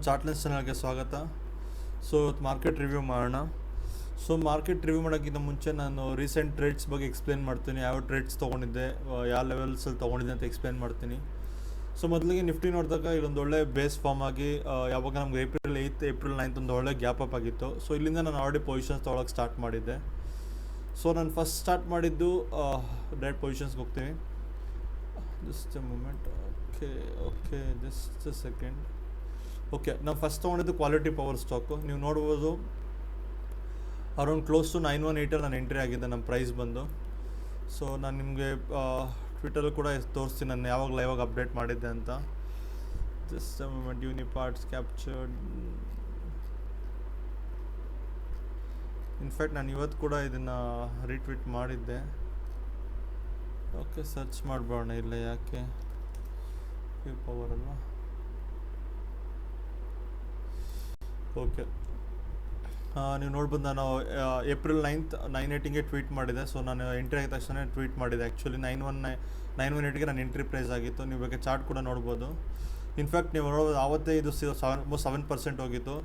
ಚಾರ್ಟ್ಲೆಸ್ ಚಾನಲ್ಗೆ ಸ್ವಾಗತ. ಸೊ ಇವತ್ತು ಮಾರ್ಕೆಟ್ ರಿವ್ಯೂ ಮಾಡೋಣ. ಸೊ ಮಾರ್ಕೆಟ್ ರಿವ್ಯೂ ಮಾಡೋಕ್ಕಿಂತ ಮುಂಚೆ ನಾನು ರೀಸೆಂಟ್ ಟ್ರೇಡ್ಸ್ ಬಗ್ಗೆ ಎಕ್ಸ್ಪ್ಲೇನ್ ಮಾಡ್ತೀನಿ. ಯಾವ ಟ್ರೇಡ್ಸ್ ತೊಗೊಂಡಿದ್ದೆ, ಯಾವ ಲೆವೆಲ್ಸಲ್ಲಿ ತೊಗೊಂಡಿದ್ದೆ ಅಂತ ಎಕ್ಸ್ಪ್ಲೇನ್ ಮಾಡ್ತೀನಿ. ಸೊ ಮೊದಲಿಗೆ ನಿಫ್ಟಿ ನೋಡಿದಾಗ ಇಲ್ಲೊಂದು ಒಳ್ಳೆ ಬೇಸ್ ಫಾರ್ಮ್ ಆಗಿ ಯಾವಾಗ ನಮ್ಗೆ ಏಪ್ರಿಲ್ 9th ಒಂದು ಒಳ್ಳೆ ಗ್ಯಾಪ್ ಅಪ್ ಆಗಿತ್ತು. ಸೊ ಇಲ್ಲಿಂದ ನಾನು ಆಲ್ರೆಡಿ ಪೊಸಿಷನ್ಸ್ ತೊಗೊಳಕ್ಕೆ ಸ್ಟಾರ್ಟ್ ಮಾಡಿದ್ದೆ. ಸೊ ನಾನು ಫಸ್ಟ್ ಸ್ಟಾರ್ಟ್ ಮಾಡಿದ್ದು ಡೈರೆಕ್ಟ್ ಪೊಸಿಷನ್ಸ್ಗೆ ಹೋಗ್ತೀನಿ. Just a moment. Okay just a second. Okay, ನಾವು ಫಸ್ಟ್ ತೊಗೊಂಡಿದ್ದು ಕ್ವಾಲಿಟಿ ಪವರ್ ಸ್ಟಾಕು. ನೀವು ನೋಡ್ಬೋದು ಅರೌಂಡ್ ಕ್ಲೋಸ್ ಟು 918 ನಾನು ಎಂಟ್ರಿ ಆಗಿದೆ ನಮ್ಮ ಪ್ರೈಸ್ ಬಂದು. ಸೊ ನಾನು ನಿಮಗೆ ಟ್ವಿಟರಲ್ಲಿ ಕೂಡ ತೋರಿಸ್ತೀನಿ ನಾನು ಯಾವಾಗ ಲೈವಾಗಿ ಅಪ್ಡೇಟ್ ಮಾಡಿದ್ದೆ ಅಂತ. Just a moment. Uniparts captured. In fact ನಾನು ಇವತ್ತು ಕೂಡ ಇದನ್ನು ರೀಟ್ವೀಟ್ ಮಾಡಿದ್ದೆ. ಓಕೆ, ಸರ್ಚ್ ಮಾಡಬೇಡ ಇಲ್ಲ, ಯಾಕೆ ಪವರ್ ಅಲ್ವಾ. ಓಕೆ, ನೀವು ನೋಡ್ಬೋದು ನಾನು ಏಪ್ರಿಲ್ 9th ಟ್ವೀಟ್ ಮಾಡಿದೆ. ಸೊ ನಾನು ಎಂಟ್ರಿ ಆಗಿದ ತಕ್ಷಣ ಟ್ವೀಟ್ ಮಾಡಿದೆ. ಆ್ಯಕ್ಚುಲಿ 918ಗೆ ನಾನು ಎಂಟ್ರಿ ಪ್ರೈಸ್ ಆಗಿತ್ತು. ನೀವು ಬೇಕಾದ್ರೆ ಚಾರ್ಟ್ ಕೂಡ ನೋಡ್ಬೋದು. ಇನ್ಫ್ಯಾಕ್ಟ್ ನೀವು ನೋಡ್ಬೋದು ಆವತ್ತೇ ಇದು ಆಲ್ಮೋಸ್ಟ್ 7% ಹೋಗಿತ್ತು.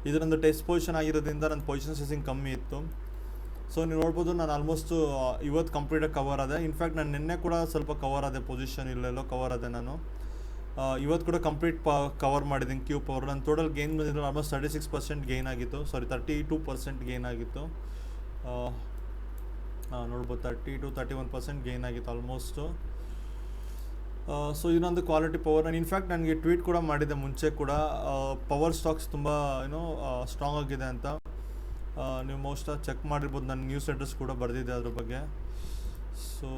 ಇದರೊಂದು ಟೆಸ್ಟ್ ಪೊಸಿಷನ್ ಆಗಿರೋದ್ರಿಂದ ನನ್ನ ಪೊಸಿಷನ್ ಸೈಸಿಂಗ್ ಕಮ್ಮಿ ಇತ್ತು. ಸೊ ನೀವು ನೋಡ್ಬೋದು ನಾನು ಆಲ್ಮೋಸ್ಟು ಇವತ್ತು ಕಂಪ್ಲೀಟಾಗಿ ಕವರ್ ಆದೆ. ಇನ್ಫ್ಯಾಕ್ಟ್ ನಾನು ನಿನ್ನೆ ಕೂಡ ಸ್ವಲ್ಪ ಕವರ್ ಆದೆ, ಪೊಸಿಷನ್ ಇಲ್ಲೆಲ್ಲೋ ಕವರ್ ಆದೆ ನಾನು. ಇವತ್ತು ಕೂಡ ಕಂಪ್ಲೀಟ್ ಕವರ್ ಮಾಡಿದ್ದೀನಿ ಕ್ಯೂ ಪವರ್. ನನ್ನ ಟೋಟಲ್ ಗೇನ್ ಬಂದಿದ್ದು ಆಲ್ಮೋಸ್ಟ್ 36% ಗೇನ್ ಆಗಿತ್ತು. 32% ಗೇನ್ ಆಗಿತ್ತು. ನೋಡ್ಬೋದು 30-31% ಗೇನ್ ಆಗಿತ್ತು ಆಲ್ಮೋಸ್ಟು. ಸೊ ಇನ್ನೊಂದು ಕ್ವಾಲಿಟಿ ಪವರ್. ನಾನು ಇನ್ಫ್ಯಾಕ್ಟ್ ನನಗೆ ಟ್ವೀಟ್ ಕೂಡ ಮಾಡಿದ್ದೆ ಮುಂಚೆ ಕೂಡ, ಪವರ್ ಸ್ಟಾಕ್ಸ್ ತುಂಬ ಸ್ಟ್ರಾಂಗ್ ಆಗಿದೆ ಅಂತ. ನೀವು ಮೋಸ್ಟ್ ಚೆಕ್ ಮಾಡಿರ್ಬೋದು, ನನ್ನ ನ್ಯೂಸ್ ಲೆಟರ್ಸ್ ಕೂಡ ಬರೆದಿದ್ದೆ ಅದ್ರ ಬಗ್ಗೆ. ಸೊ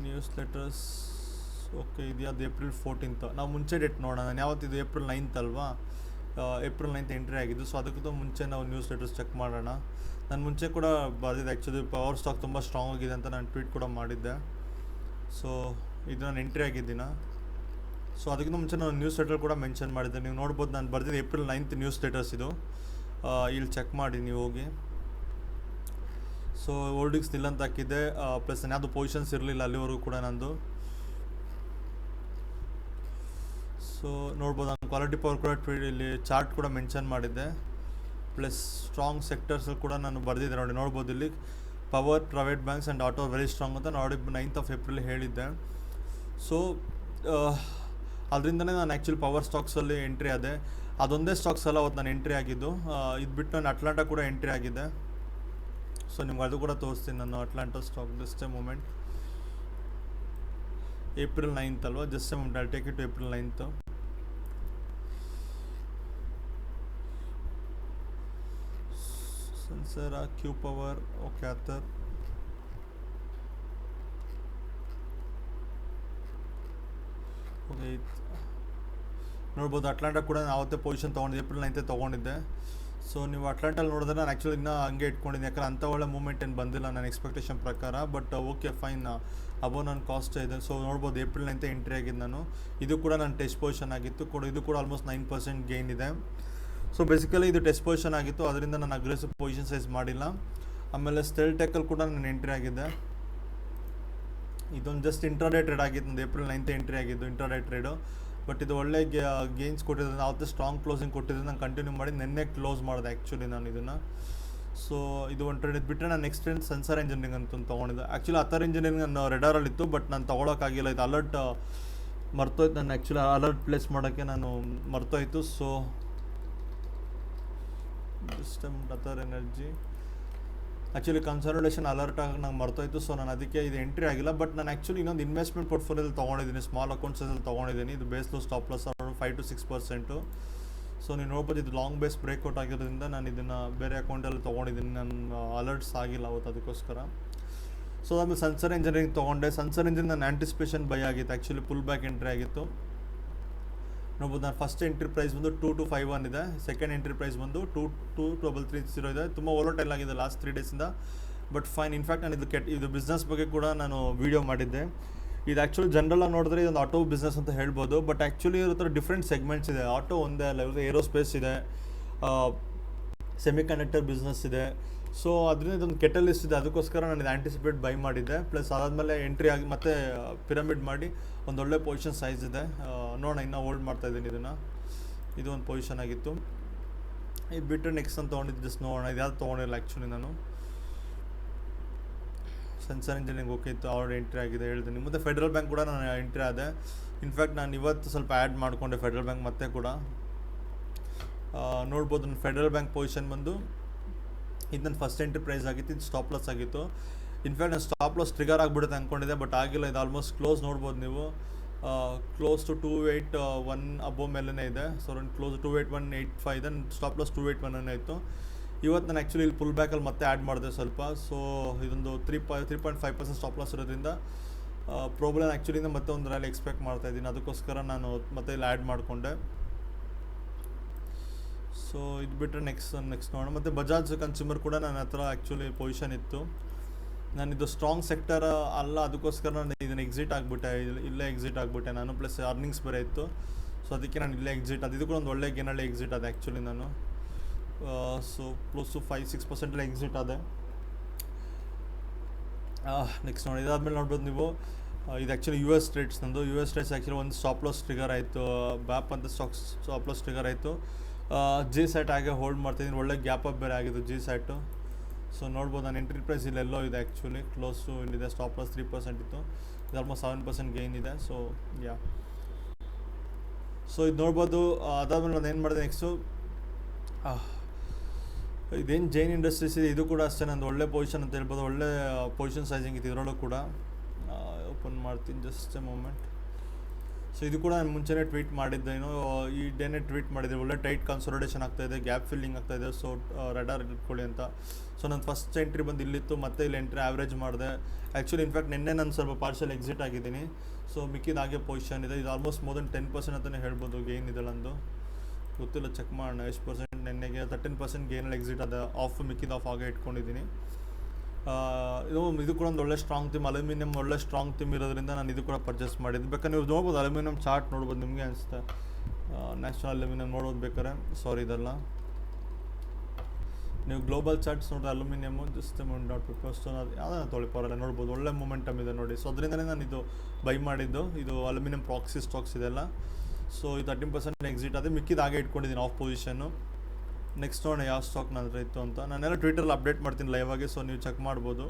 ನ್ಯೂಸ್ ಲೆಟರ್ಸ್ ಓಕೆ, ಇದು ಏಪ್ರಿಲ್ 14th. ನಾವು ಮುಂಚೆ ಡೇಟ್ ನೋಡೋಣ. ನಾನು ಯಾವತ್ತಿದು ಏಪ್ರಿಲ್ 9th ಅಲ್ವಾ, ಏಪ್ರಿಲ್ 9th ಎಂಟ್ರಿ ಆಗಿದ್ದು. ಸೊ ಅದಕ್ಕಿಂತ ಮುಂಚೆ ನಾವು ನ್ಯೂಸ್ ಲೆಟರ್ಸ್ ಚೆಕ್ ಮಾಡೋಣ. ನಾನು ಮುಂಚೆ ಕೂಡ ಬರೆದಿದ್ದೆ ಆ್ಯಕ್ಚುಲಿ ಪವರ್ ಸ್ಟಾಕ್ ತುಂಬ ಸ್ಟ್ರಾಂಗ್ ಆಗಿದೆ ಅಂತ ನಾನು ಟ್ವೀಟ್ ಕೂಡ ಮಾಡಿದ್ದೆ. ಸೊ ಇದು ನಾನು ಎಂಟ್ರಿ ಆಗಿದ್ದೀನ. ಸೊ ಅದಕ್ಕಿಂತ ಮುಂಚೆ ನಾನು ನ್ಯೂಸ್ ಲೆಟರ್ ಕೂಡ ಮೆನ್ಷನ್ ಮಾಡಿದ್ದೆ. ನೀವು ನೋಡ್ಬೋದು ನಾನು ಬರೆದಿದ್ದು ಏಪ್ರಿಲ್ 9th ನ್ಯೂಸ್ ಲೆಟರ್ಸ್ ಇದು. ಇಲ್ಲಿ ಚೆಕ್ ಮಾಡಿ ನೀವು ಹೋಗಿ. ಸೊ ಹೋಲ್ಡಿಂಗ್ಸ್ ನಿಲ್ ಅಂತ ಹಾಕಿದ್ದೆ. ಪ್ಲಸ್ ನಾನು ಯಾವುದು ಪೊಸಿಷನ್ಸ್ ಇರಲಿಲ್ಲ ಅಲ್ಲಿವರೆಗೂ ಕೂಡ ನಂದು. ಸೊ ನೋಡ್ಬೋದು ನಾನು ಕ್ವಾಲಿಟಿ ಪವರ್ ಕೂಡ ಇಲ್ಲಿ ಚಾರ್ಟ್ ಕೂಡ ಮೆನ್ಷನ್ ಮಾಡಿದ್ದೆ. ಪ್ಲಸ್ ಸ್ಟ್ರಾಂಗ್ ಸೆಕ್ಟರ್ಸಲ್ಲಿ ಕೂಡ ನಾನು ಬರೆದಿದ್ದೆ ನೋಡ್ಬೋದು ಇಲ್ಲಿ power, private banks and auto very strong ಅಂತ ನೋಡಿ 9th ಏಪ್ರಿಲ್ ಹೇಳಿದ್ದೆ. ಸೊ ಅದರಿಂದನೇ ನಾನು ಆ್ಯಕ್ಚುಲಿ ಪವರ್ ಸ್ಟಾಕ್ಸಲ್ಲಿ ಎಂಟ್ರಿ ಆದೆ. ಅದೊಂದೇ ಸ್ಟಾಕ್ಸ್ ಅಲ್ಲ ಅವತ್ತು ನಾನು ಎಂಟ್ರಿ ಆಗಿದ್ದು. ಇದು ಬಿಟ್ಟು ನಾನು ಅಟ್ಲಾಂಟಾ ಕೂಡ ಎಂಟ್ರಿ ಆಗಿದ್ದೆ. ಸೊ ನಿಮ್ಗೆ ಅದು ಕೂಡ ತೋರಿಸ್ತೀನಿ ನಾನು Atlanta stock. Just a moment. April 9th ಅಲ್ವಾ, just a moment. I take it April 9th. ಸೆನ್ಸರ, ಕ್ಯೂ ಪವರ್, ಓಕೆ ಆತರ್. ಓಕೆ, ನೋಡ್ಬೋದು ಅಟ್ಲಾಂಟಾ ಕೂಡ ನಾನು ಆವತ್ತೇ ಪೊಸಿಷನ್ ತೊಗೊಂಡಿದ್ದೆ, ಏಪ್ರಿಲ್ 9th ತೊಗೊಂಡಿದ್ದೆ. ಸೊ ನೀವು ಅಟ್ಲಾಂಟಲ್ಲಿ ನೋಡಿದ್ರೆ ನಾನು ಆ್ಯಕ್ಚುಲಿ ಇನ್ನೂ ಹಂಗೆ ಇಟ್ಕೊಂಡಿದ್ದೆ, ಯಾಕಂದ್ರೆ ಅಂಥ ಒಳ್ಳೆ ಮೂಮೆಂಟ್ ಏನು ಬಂದಿಲ್ಲ ನನ್ನ ಎಕ್ಸ್ಪೆಕ್ಟೇಷನ್ ಪ್ರಕಾರ. ಬಟ್ ಓಕೆ ಫೈನ್, ಅಬೋ ನನ್ನ ಕಾಸ್ಟ್ ಇದೆ. ಸೊ ನೋಡ್ಬೋದು ಏಪ್ರಿಲ್ 9th ಎಂಟ್ರಿ ಆಗಿದ್ದು ನಾನು. ಇದು ಕೂಡ ನನ್ನ ಟೆಸ್ಟ್ ಪೊಸಿಷನ್ ಆಗಿತ್ತು ಕೂಡ. ಇದು ಕೂಡ ಆಲ್ಮೋಸ್ಟ್ 9% ಗೇನ್ ಇದೆ. ಸೊ ಬೇಸಿಕಲಿ ಇದು ಟೆಸ್ಟ್ ಪೊಸಿಷನ್ ಆಗಿತ್ತು, ಅದರಿಂದ ನಾನು ಅಗ್ರೆಸಿವ್ ಪೊಸಿಷನ್ ಸೈಜ್ ಮಾಡಿಲ್ಲ. ಆಮೇಲೆ ಸ್ಟೆಲ್ ಟೆಕ್ಕಲ್ಲಿ ಕೂಡ ನಾನು ಎಂಟ್ರಿ ಆಗಿದ್ದೆ. ಇದೊಂದು ಜಸ್ಟ್ ಇಂಟ್ರಾಡೇ ಟ್ರೇಡ್ ಆಗಿತ್ತು, ನಂದು ಏಪ್ರಿಲ್ 9th ಎಂಟ್ರಿ ಆಗಿದ್ದು ಇಂಟ್ರಾಡೇ ಟ್ರೇಡು. ಬಟ್ ಇದು ಒಳ್ಳೆ ಗೇನ್ಸ್ ಕೊಟ್ಟಿದ್ದು, ಅವತ್ತೇ ಸ್ಟ್ರಾಂಗ್ ಕ್ಲೋಸಿಂಗ್ ಕೊಟ್ಟಿದ್ದು. ನಾನು ಕಂಟಿನ್ಯೂ ಮಾಡಿ ನೆನ್ನೆ ಕ್ಲೋಸ್ ಮಾಡಿದೆ ಆ್ಯಕ್ಚುಲಿ ನಾನು ಇದನ್ನು. ಸೊ ಇದು ಒಂದು ಟ್ರೇಡ್ ಇದು ಬಿಟ್ಟರೆ ನಾನು ನೆಕ್ಸ್ಟ್ ಟ್ರೇಡ್ ಸೆನ್ಸರ್ ಇಂಜಿನಿಯರಿಂಗ್ ಅಂತ ತೊಗೊಂಡಿದ್ದೆ. ಆ್ಯಕ್ಚುಲಿ ಅಥರ್ ಇಂಜಿನಿಯರಿಂಗ್ ನಾನು ರೆಡಾರಲ್ಲಿತ್ತು, ಬಟ್ ನಾನು ತೊಗೊಳಕ್ಕಾಗಿಲ್ಲ. ಇದು ಅಲರ್ಟ್ ಮರ್ತೋಯ್ತು ನಾನು, ಆ್ಯಕ್ಚುಲಿ ಅಲರ್ಟ್ ಪ್ಲೇಸ್ ಮಾಡೋಕ್ಕೆ ನಾನು ಮರ್ತೋಯ್ತು. So system other energy actually consolidation alert ಆಗಿ ನಂಗೆ ಮರ್ತೋಯ್ತು. ಸೊ ನಾನು ಅದಕ್ಕೆ ಇದು ಎಂಟ್ರಿ ಆಗಿಲ್ಲ. ಬಟ್ ನಾನು ಆ್ಯಕ್ಚುಲಿ ಇನ್ನೊಂದು ಇನ್ವೆಸ್ಟ್ಮೆಂಟ್ ಪೋರ್ಟ್ಫೋಲಿಯೋದಲ್ಲಿ ತೊಗೊಂಡಿದ್ದೀನಿ, ಸ್ಮಾಲ್ ಅಕೌಂಟ್ಸಲ್ಲಿ ತೊಗೊಂಡಿದ್ದೀನಿ. ಇದು base low stop loss 5-6%. So ನೀವು ನೋಡ್ಬೋದು ಇದು ಲಾಂಗ್ ಬೇಸ್ ಬ್ರೇಕ್ಔಟ್ ಆಗಿರೋದ್ರಿಂದ ನಾನು ಇದನ್ನು ಬೇರೆ ಅಕೌಂಟಲ್ಲಿ ತೊಗೊಂಡಿದ್ದೀನಿ. ನಾನು ಅಲರ್ಟ್ಸ್ ಆಗಿಲ್ಲ ಅವತ್ತು, ಅದಕ್ಕೋಸ್ಕರ. ಸೊ ಆಮೇಲೆ ಸೆನ್ಸರ್ ಇಂಜಿನಿಯರಿಂಗ್ ತೊಗೊಂಡೆ. ಸೆನ್ಸರ್ ಇಂಜಿನ್ ನನ್ನ ಆ್ಯಂಟಿಸಿಪೇಷನ್ ಬೈ ಆಗಿತ್ತು, ಆ್ಯಕ್ಚುಲಿ ಪುಲ್ ಬ್ಯಾಕ್ ಎಂಟ್ರಿ ಆಗಿತ್ತು. ನೋಡ್ಬೋದು ನಾನು ಫಸ್ಟ್ ಎಂಟ್ರಿ ಪ್ರೈಸ್ ಬಂದು 2251 ಇದೆ. ಸೆಕೆಂಡ್ ಎಂಟ್ರಿ ಪ್ರೈಸ್ ಬಂದು 2230 ಇದೆ. ತುಂಬ ವೋಲಟೈಲ್ ಆಗಿದೆ ಲಾಸ್ಟ್ 3 ಡೇಸಿಂದ. But fine. ಇನ್ಫ್ಯಾಕ್ಟ್ ನಾನು ಇದು ಬಿಸ್ನೆಸ್ ಬಗ್ಗೆ ಕೂಡ ನಾನು ವೀಡಿಯೋ ಮಾಡಿದ್ದೆ. ಇದು ಆ್ಯಕ್ಚುಲಿ ಜನರಲಾಗಿ ನೋಡಿದ್ರೆ ಇದೊಂದು ಆಟೋ ಬಿಸ್ನೆಸ್ ಅಂತ ಹೇಳ್ಬೋದು. ಬಟ್ ಆ್ಯಕ್ಚುಲಿ ಇರೋ ಥರ ಡಿಫ್ರೆಂಟ್ ಸೆಗ್ಮೆಂಟ್ಸ್ ಇದೆ. ಆಟೋ ಒಂದೇ ಅಲ್ಲ, ಏರೋಸ್ಪೇಸ್ ಇದೆ, ಸೆಮಿಕಂಡಕ್ಟರ್ ಬಿಸ್ನೆಸ್ ಇದೆ. ಸೊ ಅದರಿಂದ ಇದೊಂದು ಕೆಟಲಿಸ್ಟ್ ಇದೆ, ಅದಕ್ಕೋಸ್ಕರ ನಾನು ಇದು ಆ್ಯಂಟಿಸಿಪೇಟ್ ಬೈ ಮಾಡಿದ್ದೆ. ಪ್ಲಸ್ ಅದಾದಮೇಲೆ ಎಂಟ್ರಿ ಆಗಿ ಮತ್ತೆ ಪಿರಮಿಡ್ ಮಾಡಿ ಒಂದು ಒಳ್ಳೆ ಪೊಸಿಷನ್ ಸೈಜ್ ಇದೆ. ನೋಡೋಣ, ಇನ್ನೂ ಹೋಲ್ಡ್ ಮಾಡ್ತಾ ಇದ್ದೀನಿ ಇದನ್ನು. ಇದು ಒಂದು ಪೊಸಿಷನ್ ಆಗಿತ್ತು. ಇದು ಬಿಟ್ಟರೆ ನೆಕ್ಸ್ಟ್ ಅಂತ ತೊಗೊಂಡಿದ್ದು ಜಸ್ಟ್ ನೋಡೋಣ. ಇದು ಯಾವ್ದು ತೊಗೊಂಡಿಲ್ಲ ಆ್ಯಕ್ಚುಲಿ ನಾನು. ಸೆನ್ಸರ್ ಇಂಜಿನಿಯರಿಂಗ್ ಓಕೆ ಇತ್ತು, ಆಲ್ರೆಡಿ ಎಂಟ್ರಿ ಆಗಿದೆ ಹೇಳ್ತೀನಿ. ಮತ್ತು ಫೆಡ್ರಲ್ ಬ್ಯಾಂಕ್ ಕೂಡ ನಾನು ಎಂಟ್ರಿ ಆದೆ. ಇನ್ಫ್ಯಾಕ್ಟ್ ನಾನು ಇವತ್ತು ಸ್ವಲ್ಪ ಆ್ಯಡ್ ಮಾಡಿಕೊಂಡೆ ಫೆಡ್ರಲ್ ಬ್ಯಾಂಕ್ ಮತ್ತೆ ಕೂಡ. ನೋಡ್ಬೋದು ನನ್ನ ಫೆಡ್ರಲ್ ಬ್ಯಾಂಕ್ ಪೊಸಿಷನ್ ಬಂದು ಇದು ನನ್ನ ಫಸ್ಟ್ ಎಂಟ್ರಿ ಪ್ರೈಸ್ ಆಗಿತ್ತು. ಇದು ಸ್ಟಾಪ್ ಲಾಸ್ ಆಗಿತ್ತು. ಇನ್ಫ್ಯಾಕ್ಟ್ ನಾನು ಸ್ಟಾಪ್ ಲಾಸ್ ಟ್ರಿಗರ್ ಆಗಿಬಿಡುತ್ತೆ ಅಂದ್ಕೊಂಡಿದ್ದೆ, ಬಟ್ ಆಗಿಲ್ಲ. ಇದು ಆಲ್ಮೋಸ್ಟ್ ಕ್ಲೋಸ್ ನೋಡ್ಬೋದು ನೀವು, ಕ್ಲೋಸ್ ಟು 281 ಅಬೋ ಮೇಲೇ ಇದೆ. ಸೊ ನನ್ನ ಕ್ಲೋಸ್ 28185 ಇದೆ. ನನ್ನ ಸ್ಟಾಪ್ ಲಾಸ್ 281 ಇತ್ತು. ಇವತ್ತು ನಾನು ಆ್ಯಕ್ಚುಲಿ ಇಲ್ಲಿ ಪುಲ್ ಬ್ಯಾಕಲ್ಲಿ ಮತ್ತೆ ಆ್ಯಡ್ ಮಾಡಿದೆ ಸ್ವಲ್ಪ. ಸೊ ಇದೊಂದು 3.5% ಸ್ಟಾಪ್ ಲಾಸ್ ಇರೋದ್ರಿಂದ ಪ್ರಾಬ್ಲಮ್ ಆ್ಯಕ್ಚುಲಿಂದ ಮತ್ತೆ ಒಂದು ರ್ಯಾಲಿ ಎಕ್ಸ್ಪೆಕ್ಟ್ ಮಾಡ್ತಾಯಿದ್ದೀನಿ. ಅದಕ್ಕೋಸ್ಕರ ನಾನು ಮತ್ತೆ ಇಲ್ಲಿ ಆ್ಯಡ್ ಮಾಡಿಕೊಂಡೆ. ಸೊ ಇದು ಬಿಟ್ಟರೆ ನೆಕ್ಸ್ಟ್ ನೋಡೋಣ. ಮತ್ತು ಬಜಾಜ್ ಕನ್ಸ್ಯೂಮರ್ ಕೂಡ ನನ್ನ ಹತ್ರ ಆ್ಯಕ್ಚುಲಿ ಪೊಸಿಷನ್ ಇತ್ತು. ನಾನಿದು ಸ್ಟ್ರಾಂಗ್ ಸೆಕ್ಟರ್ ಅಲ್ಲ, ಅದಕ್ಕೋಸ್ಕರ ನಾನು ಇದನ್ನು ಎಕ್ಸಿಟ್ ಆಗಿಬಿಟ್ಟೆ. ಇಲ್ಲೇ ಎಕ್ಸಿಟ್ ಆಗಿಬಿಟ್ಟೆ ನಾನು. ಪ್ಲಸ್ ಅರ್ನಿಂಗ್ಸ್ ಬೇರೆ ಇತ್ತು, ಸೊ ಅದಕ್ಕೆ ನಾನು ಇಲ್ಲೇ ಎಕ್ಸಿಟ್ ಅದು. ಇದು ಕೂಡ ಒಂದು ಒಳ್ಳೆ ಗೇನಲ್ಲಿ ಎಕ್ಸಿಟ್ ಆದೆ ಆ್ಯಕ್ಚುಲಿ ನಾನು. ಸೊ ಕ್ಲೋಸ್ ಟು 5-6% ಎಕ್ಸಿಟ್ ಆದೆ. ನೆಕ್ಸ್ಟ್ ನೋಡಿ, ಇದಾದಮೇಲೆ ನೋಡ್ಬೋದು ನೀವು, ಇದು ಆ್ಯಕ್ಚುಲಿ US ಟ್ರೇಡ್ಸ್ ನಂದು. US ಟ್ರೇಡ್ಸ್ ಆ್ಯಕ್ಚುಲಿ ಒಂದು ಸ್ಟಾಪ್ ಲಾಸ್ ಟ್ರಿಗರ್ ಆಯಿತು. ಬ್ಯಾಪ್ ಅಂತ ಸ್ಟಾಪ್ ಲಾಸ್ ಟ್ರಿಗರ್ ಆಯಿತು. ಜಿ ಸ್ಯಾಟ್ ಹಾಗೆ ಹೋಲ್ಡ್ ಮಾಡ್ತಾಯಿದ್ದೀನಿ. ಒಳ್ಳೆ ಗ್ಯಾಪ್ ಅಪ್ ಬೇರೆ ಆಗಿದ್ದು ಜಿ ಸ್ಯಾಟು. ಸೊ ನೋಡ್ಬೋದು ನಾನು ಎಂಟ್ರಿ ಪ್ರೈಸ್ ಇಲ್ಲೆಲ್ಲೋ ಇದೆ ಆ್ಯಕ್ಚುಲಿ. ಕ್ಲೋಸ್ ಟು ಇಲ್ಲಿದೆ. ಸ್ಟಾಪ್ ಲಾಸ್ 3% ಇತ್ತು. ಇದು ಆಲ್ಮೋಸ್ಟ್ 7% ಗೇನ್ ಇದೆ. ಸೊ ಯಾ, ಸೊ ಇದು ನೋಡ್ಬೋದು. ಅದಾದಮೇಲೆ ನಾನು ಏನು ಮಾಡಿದೆ ನೆಕ್ಸ್ಟು, ಇದೇನು ಜೈನ್ ಇಂಡಸ್ಟ್ರೀಸ್ ಇದೆ, ಇದು ಕೂಡ ಅಷ್ಟೇ ನಂದು ಒಳ್ಳೆ ಪೊಸಿಷನ್ ಅಂತ ಹೇಳ್ಬೋದು. ಒಳ್ಳೆ ಪೊಸಿಷನ್ ಸೈಜಿಂಗ್ ಇತ್ತು ಇದರೊಳಗೆ ಕೂಡ. ಓಪನ್ ಮಾಡ್ತೀನಿ ಜಸ್ಟ್ ಎ ಮೂಮೆಂಟ್. ಸೊ ಇದು ಕೂಡ ನಾನು ಮುಂಚೆನೇ ಟ್ವೀಟ್ ಮಾಡಿದ್ದೆ, ಈ ಡೇನೇ ಟ್ವೀಟ್ ಮಾಡಿದ್ದೆ. ಒಳ್ಳೆ ಟೈಟ್ ಕನ್ಸಾಲಿಡೇಷನ್ ಆಗ್ತಾಯಿದೆ, ಗ್ಯಾಪ್ ಫಿಲ್ಲಿಂಗ್ ಆಗ್ತಾಯಿದೆ. ಸೊ ರೆಡಾರ್ ಇಟ್ಕೊಳ್ಳಿ ಅಂತ. ಸೊ ನನ್ನ ಫಸ್ಟ್ ಎಂಟ್ರಿ ಬಂದು ಇಲ್ಲಿತ್ತು, ಮತ್ತೆ ಇಲ್ಲಿ ಎಂಟ್ರಿ ಆವ್ರೇಜ್ ಮಾಡಿದೆ ಆ್ಯಕ್ಚುಲಿ. ಇನ್ಫ್ಯಾಕ್ಟ್ ನಿನ್ನೆ ನಾನು ಸ್ವಲ್ಪ ಪಾರ್ಷಲ್ ಎಕ್ಸಿಟ್ ಆಗಿದ್ದೀನಿ. ಸೊ ಮಿಕ್ಕಿದ ಹಾಗೆ ಪೊಸಿಷನ್ ಇದೆ. ಇದು ಆಲ್ಮೋಸ್ಟ್ ಮೋರ್ ದೆನ್ 10% ಅಂತಲೇ ಹೇಳ್ಬೋದು ಗೇನ್ ಇದೆ ನಂದು. ಗೊತ್ತಿಲ್ಲ, ಚೆಕ್ ಮಾಡೋಣ ಎಷ್ಟು ಪರ್ಸೆಂಟ್. ನೆನ್ನೆಗೆ 13% ಗೇನಲ್ಲಿ ಎಕ್ಸಿಟ್ ಅದ. ಮಿಕ್ಕಿದ ಆಫ್ ಹಾಗೆ ಇಟ್ಕೊಂಡಿದ್ದೀನಿ. ಇದು ಕೂಡ ಒಂದು ಒಳ್ಳೆ ಸ್ಟ್ರಾಂಗ್ ಥೀಮ್. ಅಲ್ಯೂಮಿನಿಯಂ ಒಳ್ಳೆ ಸ್ಟ್ರಾಂಗ್ ಥೀಮ್ ಇರೋದ್ರಿಂದ ನಾನು ಇದು ಕೂಡ ಪರ್ಚೇಸ್ ಮಾಡಿದ್ದು. ಬೇಕಾದ್ರೆ ನೀವು ನೋಡ್ಬೋದು, ಅಲ್ಯೂಮಿನಿಯಂ ಚಾರ್ಟ್ ನೋಡ್ಬೋದು, ನಿಮಗೆ ಅನಿಸುತ್ತೆ. ನ್ಯಾಷನಲ್ ಅಲ್ಯೂಮಿನಿಯಂ ನೋಡೋದು ಬೇಕಾರೆ. ಸಾರಿ, ಇದಲ್ಲ, ನೀವು ಗ್ಲೋಬಲ್ ಚಾರ್ಟ್ಸ್ ನೋಡಿದ್ರೆ ಅಲ್ಯೂಮಿನಿಯಮು ಜಸ್ಟ್ .54 ಅದು ಯಾವುದನ್ನ ತೊಳಿ ಪರಲ್ಲ ನೋಡ್ಬೋದು. ಒಳ್ಳೆ ಮೂಮೆಂಟಮ್ ಇದೆ ನೋಡಿ. ಸೊ ಅದರಿಂದಲೇ ನಾನು ಇದು ಬೈ ಮಾಡಿದ್ದು. ಇದು ಅಲ್ಯೂಮಿನಿಯಂ ಪ್ರಾಕ್ಸಿ ಸ್ಟಾಕ್ಸ್ ಇದೆಲ್ಲ. ಸೊ ಇದು 13% ಎಕ್ಸಿಟ್ ಅದೇ. ಮಿಕ್ಕಿದ ಹಾಗೆ ಇಟ್ಕೊಂಡಿದ್ದೀನಿ ಆಫ್ ಪೊಸಿಷನ್ನು. ನೆಕ್ಸ್ಟ್ ನೋಡೋಣ ಯಾವ ಸ್ಟಾಕ್ ನನ್ನ ಹತ್ರ ಇತ್ತು ಅಂತ. ನಾನೆಲ್ಲ ಟ್ವಿಟರಲ್ಲಿ ಅಪ್ಡೇಟ್ ಮಾಡ್ತೀನಿ ಲೈವ್ ಆಗಿ, ಸೊ ನೀವು ಚೆಕ್ ಮಾಡ್ಬೋದು.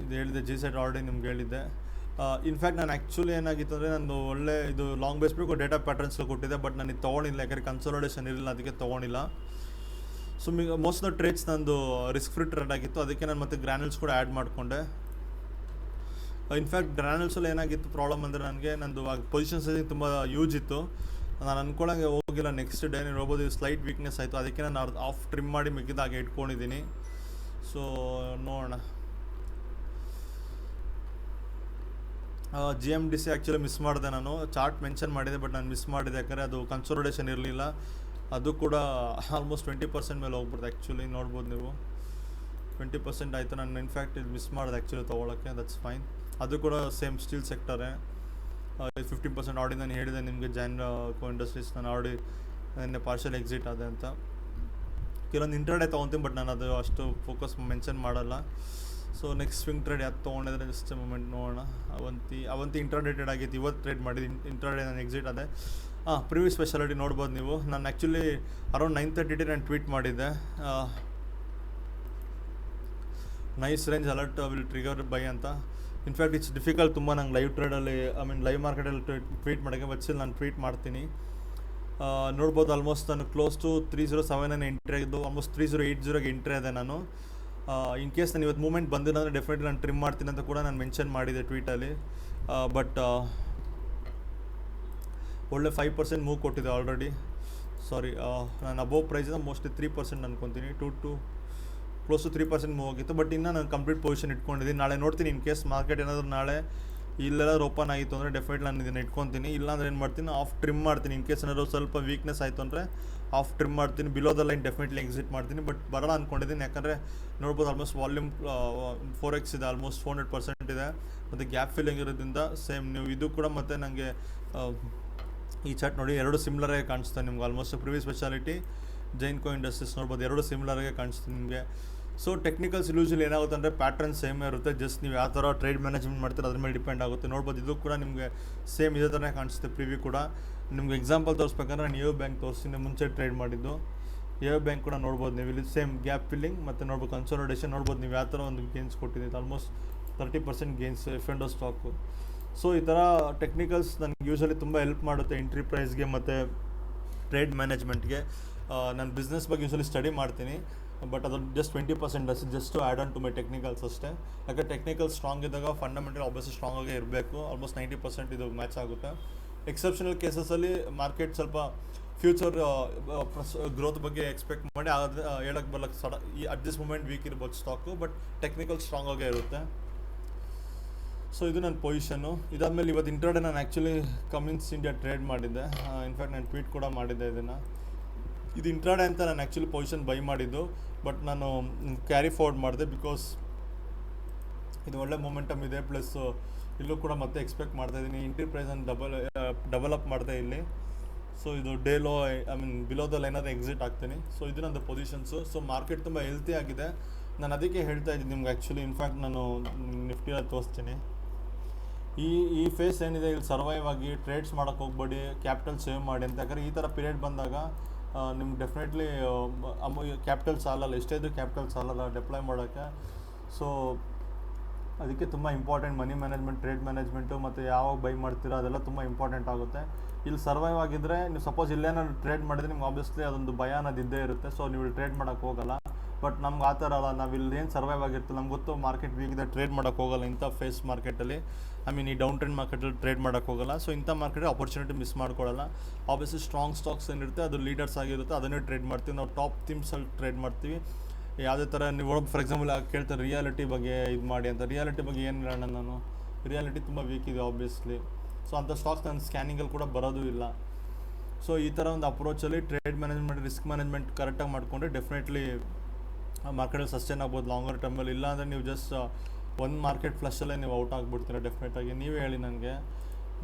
ಇದು ಹೇಳಿದೆ ಜಿ ಸೆಟ್ ಆಲ್ರೆಡಿ ನಿಮ್ಗೆ ಹೇಳಿದ್ದೆ. ಇನ್ಫ್ಯಾಕ್ಟ್ ನಾನು ಆ್ಯಕ್ಚುಲಿ ಏನಾಗಿತ್ತು ಅಂದರೆ, ನಂದು ಒಳ್ಳೆ ಇದು ಲಾಂಗ್ ಬೇಸ್ ಬೇಕು ಡೇಟಾ ಪ್ಯಾಟರ್ನ್ಸ್ಗಳು ಕೊಟ್ಟಿದೆ, ಬಟ್ ನಾನು ಇದು ತೊಗೊಂಡಿಲ್ಲ. ಯಾಕಂದರೆ ಕನ್ಸಾಲಿಡೇಷನ್ ಇರಲಿಲ್ಲ, ಅದಕ್ಕೆ ತೊಗೊಂಡಿಲ್ಲ. So most of the trades ನಂದು ರಿಸ್ಕ್ ಫ್ರೀ ಟ್ರೇಡ್ ಆಗಿತ್ತು. ಅದಕ್ಕೆ ನಾನು ಮತ್ತೆ ಗ್ರ್ಯಾನಲ್ಸ್ ಕೂಡ ಆ್ಯಡ್ ಮಾಡಿಕೊಂಡೆ. ಇನ್ಫ್ಯಾಕ್ಟ್ ಗ್ರ್ಯಾನಲ್ಸಲ್ಲಿ ಏನಾಗಿತ್ತು ಪ್ರಾಬ್ಲಮ್ ಅಂದರೆ, ನನಗೆ ನಂದು ಪೊಸಿಷನ್ ಸೈಜಿಂಗ್ ತುಂಬ ಯೂಜ್ ಇತ್ತು. ನಾನು ಅಂದ್ಕೊಳ್ಳೋಂಗೆ ಹೋಗಿಲ್ಲ. ನೆಕ್ಸ್ಟ್ ಡೇ ನೀವು ನೋಡ್ಬೋದು, ಸ್ಲೈಟ್ ವೀಕ್ನೆಸ್ ಆಯಿತು. ಅದಕ್ಕೆ ನಾನು ಆಫ್ ಟ್ರಿಮ್ ಮಾಡಿ ಮಿಕ್ಕಿದಾಗೆ ಇಟ್ಕೊಂಡಿದ್ದೀನಿ. ಸೊ ನೋಡೋಣ. GMDC ಆ್ಯಕ್ಚುಲಿ ಮಿಸ್ ಮಾಡಿದೆ ನಾನು. ಚಾರ್ಟ್ ಮೆನ್ಷನ್ ಮಾಡಿದೆ, ಬಟ್ ನಾನು ಮಿಸ್ ಮಾಡಿದೆ. ಯಾಕಂದರೆ ಅದು ಕನ್ಸಾಲಿಡೇಷನ್ ಇರಲಿಲ್ಲ. ಅದು ಕೂಡ ಆಲ್ಮೋಸ್ಟ್ 20% ಮೇಲೆ ಹೋಗ್ಬಿಡ್ತು ಆ್ಯಕ್ಚುಲಿ. ನೋಡ್ಬೋದು ನೀವು, 20% ಆಯಿತು. ನಾನು ಇನ್ಫ್ಯಾಕ್ಟ್ ಇದು ಮಿಸ್ ಮಾಡಿದೆ ಆ್ಯಕ್ಚುಲಿ ತೊಗೊಳಕ್ಕೆ. That's fine. ಅದು ಕೂಡ ಸೇಮ್ ಸ್ಟೀಲ್ ಸೆಕ್ಟರೇ. 15% ಆಡಿ ನಾನು ಹೇಳಿದೆ ನಿಮಗೆ. ಜೈನ್ ಇಂಡಸ್ಟ್ರೀಸ್ ನಾನು ಆಡಿ ನಿನ್ನೆ ಪಾರ್ಷಲ್ ಎಕ್ಸಿಟ್ ಆದೆ ಅಂತ. ಕೆಲವೊಂದು ಇಂಟ್ರಾಡೇ ತೊಗೊತೀನಿ, ಬಟ್ ನಾನು ಅದು ಅಷ್ಟು ಫೋಕಸ್ ಮೆನ್ಷನ್ ಮಾಡಲ್ಲ. ಸೊ ನೆಕ್ಸ್ಟ್ ಸ್ವಿಂಗ್ ಟ್ರೇಡ್ ಯಾವ್ದು ತೊಗೊಂಡಿದ್ರೆ ಜಸ್ಟ್ ಮೂಮೆಂಟ್ ನೋಡೋಣ. ಅವಂತಿ ಇಂಟ್ರಾಡೇಟೆಡ್ ಆಗೈತಿ. ಇವತ್ತು ಟ್ರೇಡ್ ಮಾಡಿದ್ದು ಇಂಟ್ರಾಡೇ ನಾನು ಎಕ್ಸಿಟ್ ಆದೆ. ಪ್ರಿವ್ಯೂ ಸ್ಪೆಷಾಲಿಟಿ ನೋಡ್ಬೋದು ನೀವು. ನಾನು ಆ್ಯಕ್ಚುಲಿ ಅರೌಂಡ್ 9:30 ನಾನು ಟ್ವೀಟ್ ಮಾಡಿದ್ದೆ, nice range alert will trigger by ಅಂತ. ಇನ್ಫ್ಯಾಕ್ಟ್ ಇಟ್ಸ್ ಡಿಫಿಕಲ್ಟ್ ತುಂಬ ನಂಗೆ ಲೈವ್ ಟ್ರೇಡಲ್ಲಿ, ಲೈವ್ ಮಾರ್ಕೆಟಲ್ಲಿ ಟ್ವೀಟ್ ಮಾಡೋಕ್ಕೆ. ಬಟ್ ಸ್ಟಿಲ್ ನಾನು ಟ್ವೀಟ್ ಮಾಡ್ತೀನಿ. ನೋಡ್ಬೋದು ಆಲ್ಮೋಸ್ಟ್ ನಾನು ಕ್ಲೋಸ್ ಟು 307 ಎಂಟ್ರಿ ಆಗಿದ್ದು. ಆಲ್ಮೋಸ್ಟ್ 3080ಗೆ ಎಂಟ್ರಿ ಇದೆ ನಾನು. ಇನ್ ಕೇಸ್ ನಾನು ಇವತ್ತು ಮೂಮೆಂಟ್ ಬಂದಿಲ್ಲ ಅಂದರೆ ಡೆಫಿನೆಟ್ಲಿ ನಾನು ಟ್ರಿಮ್ ಮಾಡ್ತೀನಿ ಅಂತ ಕೂಡ ನಾನು ಮೆನ್ಷನ್ ಮಾಡಿದ್ದೆ ಟ್ವೀಟಲ್ಲಿ. ಬಟ್ ಒಳ್ಳೆ 5% ಮೂವ್ ಕೊಟ್ಟಿದೆ ಆಲ್ರೆಡಿ. ಸಾರಿ, ನಾನು ಅಬೋವ್ ಪ್ರೈಸಿಂದ ಮೋಸ್ಟ್ಲಿ 3% ಅನ್ಕೊತೀನಿ. ಕ್ಲೋಸ್ ಟು 3% ಮೂವ್ ಆಗಿತ್ತು. ಬಟ್ ಇನ್ನೂ ನಾನು ಕಂಪ್ಲೀಟ್ ಪೊಸಿಷನ್ ಇಟ್ಕೊಂಡಿದ್ದೀನಿ. ನಾಳೆ ನೋಡ್ತೀನಿ, ಇನ್ ಕೇಸ್ ಮಾರ್ಕೆಟ್ ಏನಾದರೂ ನಾಳೆ ಇಲ್ಲೆಲ್ಲ ಓಪನ್ ಆಗಿತ್ತು ಅಂದರೆ ಡೆಫಿನೆಟ್ಲಿ ನಾನು ಇದನ್ನು ಇಟ್ಕೊತೀನಿ. ಇಲ್ಲಾಂದ್ರೆ ಏನು ಮಾಡ್ತೀನಿ, ಆಫ್ ಟ್ರಿಮ್ ಮಾಡ್ತೀನಿ. ಇನ್ ಕೇಸ್ ಏನಾದರೂ ಸ್ವಲ್ಪ ವೀಕ್ನೆಸ್ ಆಯಿತು ಅಂದರೆ ಆಫ್ ಟ್ರಿಮ್ ಮಾಡ್ತೀನಿ. Below the line definitely exit ಮಾಡ್ತೀನಿ. ಬಟ್ ಬರೋಣ ಅಂದ್ಕೊಂಡಿದ್ದೀನಿ. ಯಾಕಂದರೆ ನೋಡ್ಬೋದು ಆಲ್ಮೋಸ್ಟ್ ವಾಲ್ಯೂಮ್ 4x ಇದೆ, ಆಲ್ಮೋಸ್ಟ್ 400% ಇದೆ. ಮತ್ತು ಗ್ಯಾಪ್ ಫಿಲ್ಲಿಂಗ್ ಇರೋದ್ರಿಂದ ಸೇಮ್ ನೀವು ಇದು ಕೂಡ. ಮತ್ತು ನನಗೆ ಈ ಚಾರ್ಟ್ ನೋಡಿ, ಎರಡು ಸಿಮ್ಲರಾಗಿ ಕಾಣಿಸ್ತಾ ನಿಮ್ಗೆ. ಆಲ್ಮೋಸ್ಟ್ ಪ್ರಿವ್ಯೂ ಸ್ಪೆಷಾಲಿಟಿ ಜೈನ್ಕೋ ಇಂಡಸ್ಟ್ರೀಸ್ ನೋಡ್ಬೋದು, ಎರಡು ಸಿಮಿಲರಾಗೆ ಕಾಣಿಸ್ತೀನಿ ನಿಮಗೆ. ಸೊ ಟೆಕ್ನಿಕಲ್ಸ್ ಯೂಶಲಿ ಏನಾಗುತ್ತೆ ಅಂದರೆ ಪ್ಯಾಟ್ರನ್ ಸೇಮ್ ಇರುತ್ತೆ, ಜಸ್ಟ್ ನೀವು ಯಾವ ಥರ ಟ್ರೇಡ್ ಮ್ಯಾನೇಜ್ಮೆಂಟ್ ಮಾಡ್ತೀರ ಅದ್ರ ಮೇಲೆ ಡಿಪೆಂಡ್ ಆಗುತ್ತೆ. ನೋಡ್ಬೋದು ಇದು ಕೂಡ ನಿಮಗೆ ಸೇಮ್ ಇದೇ ಥರನೇ ಕಾಣಿಸುತ್ತೆ. ಪ್ರಿವ್ಯೂ ಕೂಡ ನಿಮ್ಗೆ ಎಕ್ಸಾಂಪಲ್ ತೋರಿಸ್ಬೇಕಂದ್ರೆ ನಾನು ಯು ಬ್ಯಾಂಕ್ ತೋರಿಸ್ತೀನಿ, ಮುಂಚೆ ಟ್ರೇಡ್ ಮಾಡಿದ್ದು ಯು ಬ್ಯಾಂಕ್ ಕೂಡ ನೋಡ್ಬೋದು ನೀವು. ಇಲ್ಲಿ ಸೇಮ್ ಗ್ಯಾಪ್ ಫಿಲ್ಲಿಂಗ್ ಮತ್ತು ನೋಡ್ಬೋದು ಕನ್ಸಾಲಿಡೇಷನ್, ನೋಡ್ಬೋದು ನೀವು ಯಾವ ಥರ ಒಂದು ಗೇನ್ಸ್ ಕೊಟ್ಟಿದ್ದೀವಿ, almost 30% gains F stock. So ಈ ಥರ ಟೆಕ್ನಿಕಲ್ಸ್ ನನಗೆ ಯೂಶಲಿ ತುಂಬ ಹೆಲ್ಪ್ ಮಾಡುತ್ತೆ ಎಂಟ್ರಿ ಪ್ರೈಸ್ಗೆ ಮತ್ತು ಟ್ರೇಡ್ ಮ್ಯಾನೇಜ್ಮೆಂಟ್ಗೆ. ನಾನು ಬಿಸ್ನೆಸ್ ಬಗ್ಗೆ ಯೂಶಲಿ ಸ್ಟಡಿ ಮಾಡ್ತೀನಿ, ಬಟ್ ಅದು just 20% just to add on to my technicals ಅಷ್ಟೇ. ಯಾಕೆ ಟೆಕ್ನಿಕಲ್ ಸ್ಟ್ರಾಂಗ್ ಇದ್ದಾಗ ಫಂಡಮೆಂಟಲ್ ಆಬ್ವಿಯಸ್ಲಿ ಸ್ಟ್ರಾಂಗ್ ಆಗೇ ಇರಬೇಕು. ಆಲ್ಮೋಸ್ಟ್ 90% ಇದು ಮ್ಯಾಚ್ ಆಗುತ್ತೆ. ಎಕ್ಸೆಪ್ಷನಲ್ ಕೇಸಸಲ್ಲಿ ಮಾರ್ಕೆಟ್ ಸ್ವಲ್ಪ ಫ್ಯೂಚರ್ ಗ್ರೋತ್ ಬಗ್ಗೆ ಎಕ್ಸ್ಪೆಕ್ಟ್ ಮಾಡಿ ಹೇಳಕ್ಕೆ ಬರಕ್ಕೆ ಅಟ್ ದಿಸ್ ಮೂಮೆಂಟ್ ವೀಕ್ ಇರ್ಬೋದು ಸ್ಟಾಕು, ಬಟ್ ಟೆಕ್ನಿಕಲ್ ಸ್ಟ್ರಾಂಗ್ ಆಗೇ ಇರುತ್ತೆ. ಸೊ ಇದು ನನ್ನ ಪೊಸಿಷನ್ನು. ಇದಾದಮೇಲೆ ಇವತ್ತು ಇಂಟ್ರಾಡೇ ನಾನು ಆ್ಯಕ್ಚುಲಿ ಕಮಿನ್ಸ್ ಇಂಡಿಯಾ ಟ್ರೇಡ್ ಮಾಡಿದ್ದೆ. ಇನ್ಫ್ಯಾಕ್ಟ್ ನಾನು ಟ್ವೀಟ್ ಕೂಡ ಮಾಡಿದ್ದೆ ಇದನ್ನು. ಇದು ಇಂಟ್ರಾಡೇ ಅಂತ ನಾನು ಆ್ಯಕ್ಚುಲಿ ಪೊಸಿಷನ್ ಬೈ ಮಾಡಿದ್ದು, ಬಟ್ ನಾನು ಕ್ಯಾರಿ ಫಾರ್ವರ್ಡ್ ಮಾಡಿದೆ ಬಿಕಾಸ್ ಇದು ಒಳ್ಳೆ ಮೊಮೆಂಟಮ್ ಇದೆ. ಪ್ಲಸ್ ಇಲ್ಲೂ ಕೂಡ ಮತ್ತೆ ಎಕ್ಸ್ಪೆಕ್ಟ್ ಮಾಡ್ತಾಯಿದ್ದೀನಿ ಎಂಟ್ರಿ ಪ್ರೈಸನ್ನು ಡೆವಲಪ್ ಮಾಡಿದೆ ಇಲ್ಲಿ. ಸೊ ಇದು day low below the line ಆದರೆ ಎಕ್ಸಿಟ್ ಆಗ್ತೀನಿ. ಸೊ ಇದು ನಂದು ಪೊಸಿಷನ್ಸು. ಸೊ ಮಾರ್ಕೆಟ್ ತುಂಬ ಹೆಲ್ತಿ ಆಗಿದೆ. ನಾನು ಅದಕ್ಕೆ ಹೇಳ್ತಾ ಇದ್ದೀನಿ ನಿಮ್ಗೆ ಆ್ಯಕ್ಚುಲಿ. ಇನ್ಫ್ಯಾಕ್ಟ್ ನಾನು ನಿಫ್ಟಿಯಲ್ಲಿ ತೋರಿಸ್ತೀನಿ. ಈ ಫೇಸ್ ಏನಿದೆ ಇಲ್ಲಿ ಸರ್ವೈವ್ ಆಗಿ ಟ್ರೇಡ್ಸ್ ಮಾಡೋಕ್ಕೆ ಹೋಗ್ಬೇಡಿ, ಕ್ಯಾಪಿಟಲ್ ಸೇವ್ ಮಾಡಿ ಅಂತ. ಯಾಕಂದರೆ ಈ ಥರ ಪೀರಿಯಡ್ ಬಂದಾಗ ನಿಮ್ಗೆ ಡೆಫಿನೆಟ್ಲಿ ಕ್ಯಾಪಿಟಲ್ ಸಾಲಲ್ಲ, ಎಷ್ಟೇ ಇದ್ರೂ ಕ್ಯಾಪಿಟಲ್ ಸಾಲಲ್ಲ ಡೆಪ್ಲಾಯ್ ಮಾಡೋಕ್ಕೆ. ಸೊ ಅದಕ್ಕೆ ತುಂಬ ಇಂಪಾರ್ಟೆಂಟ್ ಮನಿ ಮ್ಯಾನೇಜ್ಮೆಂಟ್, ಟ್ರೇಡ್ ಮ್ಯಾನೇಜ್ಮೆಂಟು ಮತ್ತು ಯಾವಾಗ ಬೈ ಮಾಡ್ತೀರೋ ಅದೆಲ್ಲ ತುಂಬ ಇಂಪಾರ್ಟೆಂಟ್ ಆಗುತ್ತೆ. ಇಲ್ಲಿ ಸರ್ವೈವ್ ಆಗಿದ್ದರೆ ನೀವು ಸಪೋಸ್ ಇಲ್ಲೇನಾದ್ರು ಟ್ರೇಡ್ ಮಾಡಿದರೆ ನಿಮ್ಗೆ ಆಬ್ವಿಯಸ್ಲಿ ಅದೊಂದು ಭಯ ಅನ್ನೋದು ಇದ್ದೇ ಇರುತ್ತೆ. ಸೊ ನೀವು ಟ್ರೇಡ್ ಮಾಡೋಕ್ಕೆ ಹೋಗಲ್ಲ. ಬಟ್ ನಮ್ಗೆ ಆ ಥರ ಅಲ್ಲ, ನಾವು ಇಲ್ಲಿ ಏನು ಸರ್ವೈವ್ ಆಗಿರ್ತೀವಿ, ನಮ್ಗೆ ಗೊತ್ತು ಮಾರ್ಕೆಟ್ ವೀಗಿದೆ, ಟ್ರೇಡ್ ಮಾಡೋಕ್ಕೆ ಹೋಗಲ್ಲ ಇಂಥ ಫೇಸ್ ಮಾರ್ಕೆಟಲ್ಲಿ. ಈ ಡೌನ್ ಟ್ರೆಂಡ್ ಮಾರ್ಕೆಟಲ್ಲಿ ಟ್ರೇಡ್ ಮಾಡೋಕ್ಕೆ ಹೋಗಲ್ಲ. ಸೊ ಇಂಥ ಮಾರ್ಕೆಟಲ್ಲಿ ಆಪರ್ಚುನಿಟಿ ಮಿಸ್ ಮಾಡ್ಕೊಳ್ಳಲ್ಲ. ಆಬ್ವಿಯಸ್ಲಿ ಸ್ಟ್ರಾಂಗ್ ಸ್ಟಾಕ್ಸ್ ಏನಿರುತ್ತೆ ಅದು ಲೀಡರ್ಸ್ ಆಗಿರುತ್ತೆ, ಅದನ್ನೇ ಟ್ರೇಡ್ ಮಾಡ್ತೀವಿ ನಾವು. ಟಾಪ್ ಥೀಮ್ಸಲ್ಲಿ ಟ್ರೇಡ್ ಮಾಡ್ತೀವಿ. ಯಾವುದೇ ಥರ ನೀವು ಫಾರ್ ಎಕ್ಸಾಂಪಲ್ ಕೇಳ್ತಾರೆ ರಿಯಾಲಿಟಿ ಬಗ್ಗೆ ಇದು ಮಾಡಿ ಅಂತ. ರಿಯಾಲಿಟಿ ಬಗ್ಗೆ ಏನು ಹೇಳೋಣ, ನಾನು ರಿಯಾಲಿಟಿ ತುಂಬ ವೀಕ್ ಇದೆ ಆಬ್ವಿಯಸ್ಲಿ. ಸೊ ಅಂಥ ಸ್ಟಾಕ್ಸ್ ನನ್ನ ಸ್ಕ್ಯಾನಿಂಗಲ್ಲಿ ಕೂಡ ಬರೋದು ಇಲ್ಲ. ಸೊ ಈ ಥರ ಒಂದು ಅಪ್ರೋಚಲ್ಲಿ ಟ್ರೇಡ್ ಮ್ಯಾನೇಜ್ಮೆಂಟ್, ರಿಸ್ಕ್ ಮ್ಯಾನೇಜ್ಮೆಂಟ್ ಕರೆಕ್ಟಾಗಿ ಮಾಡಿಕೊಂಡ್ರೆ ಡೆಫಿನೆಟ್ಲಿ ಮಾರ್ಕೆಟಲ್ಲಿ ಸಸ್ಟೈನ್ ಆಗ್ಬೋದು ಲಾಂಗರ್ ಟರ್ಮಲ್ಲಿ. ಇಲ್ಲ ಅಂದರೆ ನೀವು ಜಸ್ಟ್ ಒಂದು ಮಾರ್ಕೆಟ್ ಫ್ಲಶಲ್ಲೇ ನೀವು ಔಟ್ ಆಗಿಬಿಡ್ತೀರ ಡೆಫಿನೆಟಾಗಿ. ನೀವೇ ಹೇಳಿ ನನಗೆ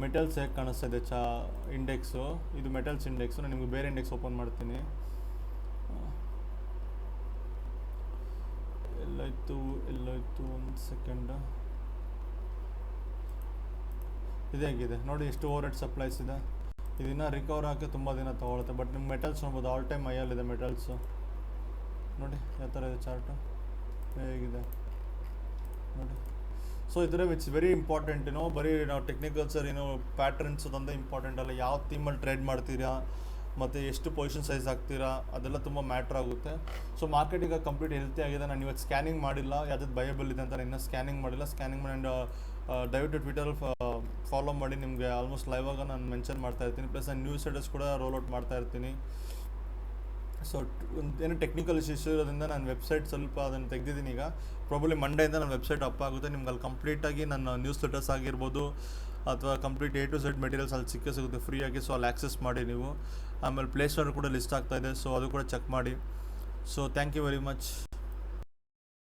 ಮೆಟಲ್ಸ್ ಹೇಗೆ ಕಾಣಿಸ್ತಾ ಇದೆ ಇಂಡೆಕ್ಸು. ಇದು ಮೆಟಲ್ಸ್ ಇಂಡೆಕ್ಸು. ನಾನು ನಿಮಗೆ ಬೇರೆ ಇಂಡೆಕ್ಸ್ ಓಪನ್ ಮಾಡ್ತೀನಿ. ಎಲ್ಲೋಯ್ತು ಒಂದು ಸೆಕೆಂಡ್. ಇದು ಹೇಗಿದೆ ನೋಡಿ, ಎಷ್ಟು ಓವರ್ ಹೆಡ್ ಸಪ್ಲೈಸ್ ಇದೆ. ಇದನ್ನು ರಿಕವರ್ ಆಗೋಕ್ಕೆ ತುಂಬ ದಿನ ತೊಗೊಳುತ್ತೆ. ಬಟ್ ನಿಮ್ಮ ಮೆಟಲ್ಸ್ ನೋಡ್ಬೋದು ಆಲ್ ಟೈಮ್ ಹೈಯಲ್ಲಿದೆ ಮೆಟಲ್ಸು. ನೋಡಿ ಯಾವ ಥರ ಇದೆ ಚಾರ್ಟು, ಹೇಗಿದೆ ನೋಡಿ. ಸೊ ಇದರ ಇಟ್ಸ್ ವೆರಿ ಇಂಪಾರ್ಟೆಂಟ್ ಬರೀ ನಾವು ಟೆಕ್ನಿಕಲ್ಸರ್ ಪ್ಯಾಟ್ರನ್ಸ್ ಅದಂತ ಇಂಪಾರ್ಟೆಂಟ್ ಅಲ್ಲ. ಯಾವ ಥೀಮಲ್ಲಿ ಟ್ರೇಡ್ ಮಾಡ್ತೀರಾ ಮತ್ತು ಎಷ್ಟು ಪೊಸಿಷನ್ ಸೈಜ್ ಆಗ್ತೀರಾ ಅದೆಲ್ಲ ತುಂಬ ಮ್ಯಾಟ್ರ್ ಆಗುತ್ತೆ. ಸೊ ಮಾರ್ಕೆಟ್ ಈಗ ಕಂಪ್ಲೀಟ್ ಹೆಲ್ತಿ ಆಗಿದೆ. ನಾನು ಇವತ್ತು ಸ್ಕ್ಯಾನಿಂಗ್ ಮಾಡಿಲ್ಲ, ಯಾವ್ದು ಬಯಬಲ್ ಇದೆ ಅಂತ ನಾನು ಇನ್ನೂ ಸ್ಕ್ಯಾನಿಂಗ್ ಮಾಡಿಲ್ಲ. ಸ್ಕ್ಯಾನಿಂಗ್ ಮಾಡಿ ದಯವಿಟ್ಟು ಟ್ವಿಟರಲ್ಲಿ ಫಾಲೋ ಮಾಡಿ. ನಿಮಗೆ ಆಲ್ಮೋಸ್ಟ್ ಲೈವಾಗ ನಾನು ಮೆನ್ಷನ್ ಮಾಡ್ತಾಯಿರ್ತೀನಿ. ಪ್ಲಸ್ ನಾನು ನ್ಯೂಸ್ ಸ್ಟೇಟಸ್ ಕೂಡ ರೋಲ್ಔಟ್ ಮಾಡ್ತಾಯಿರ್ತೀನಿ. ಸೊ ಏನೋ ಟೆಕ್ನಿಕಲ್ ಇಶ್ಯೂಸ್ ಇರೋದ್ರಿಂದ ನಾನು ವೆಬ್ಸೈಟ್ ಸ್ವಲ್ಪ ಅದನ್ನು ತೆಗೆದಿದ್ದೀನಿ. ಈಗ ಪ್ರಾಬಬ್ಲಿ ಮಂಡೆಯಿಂದ ನನ್ನ ವೆಬ್ಸೈಟ್ ಅಪ್ ಆಗುತ್ತೆ. ನಿಮ್ಗೆ ಅಲ್ಲಿ ಕಂಪ್ಲೀಟಾಗಿ ನನ್ನ ನ್ಯೂಸ್ ಲೆಟರ್ಸ್ ಆಗಿರ್ಬೋದು ಅಥವಾ complete A to Z materials ಅಲ್ಲಿ ಸಿಗುತ್ತೆ ಫ್ರೀಯಾಗಿ. ಸೊ ಅಲ್ಲಿ ಆಕ್ಸೆಸ್ ಮಾಡಿ ನೀವು. ಆಮೇಲೆ ಪ್ಲೇಸ್ಟೋರ್ ಕೂಡ ಲಿಸ್ಟ್ ಆಗ್ತಾಯಿದೆ, ಸೊ ಅದು ಕೂಡ ಚೆಕ್ ಮಾಡಿ. So thank you very much.